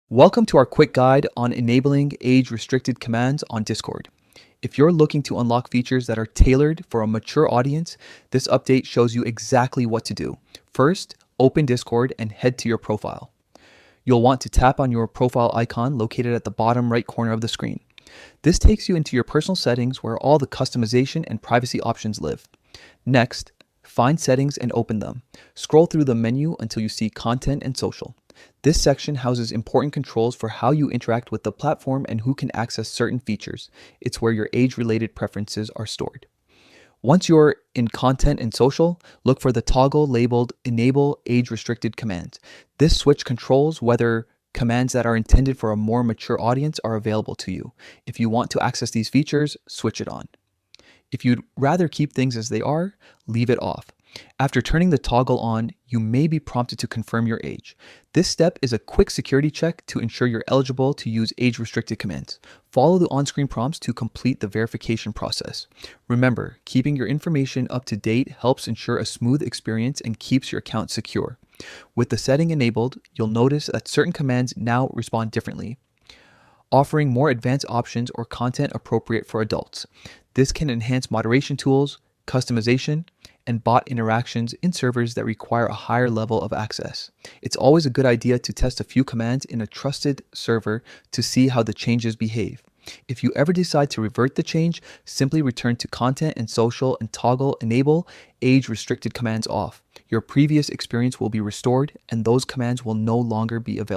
Welcome to our quick guide on enabling age-restricted commands on Discord. If you're looking to unlock features that are tailored for a mature audience, this update shows you exactly what to do. First, open Discord and head to your profile. You'll want to tap on your profile icon located at the bottom right corner of the screen. This takes you into your personal settings where all the customization and privacy options live. Next, find settings and open them. Scroll through the menu until you see content and social. This section houses important controls for how you interact with the platform and who can access certain features. It's where your age-related preferences are stored. Once you're in content and social, look for the toggle labeled Enable Age-Restricted Commands. This switch controls whether commands that are intended for a more mature audience are available to you. If you want to access these features, switch it on. If you'd rather keep things as they are, leave it off. After turning the toggle on, you may be prompted to confirm your age. This step is a quick security check to ensure you're eligible to use age-restricted commands. Follow the on-screen prompts to complete the verification process. Remember, keeping your information up to date helps ensure a smooth experience and keeps your account secure. With the setting enabled, you'll notice that certain commands now respond differently, offering more advanced options or content appropriate for adults. This can enhance moderation tools, customization, and bot interactions in servers that require a higher level of access. It's always a good idea to test a few commands in a trusted server to see how the changes behave. If you ever decide to revert the change, simply return to content and social and toggle enable age-restricted commands off. Your previous experience will be restored and those commands will no longer be available.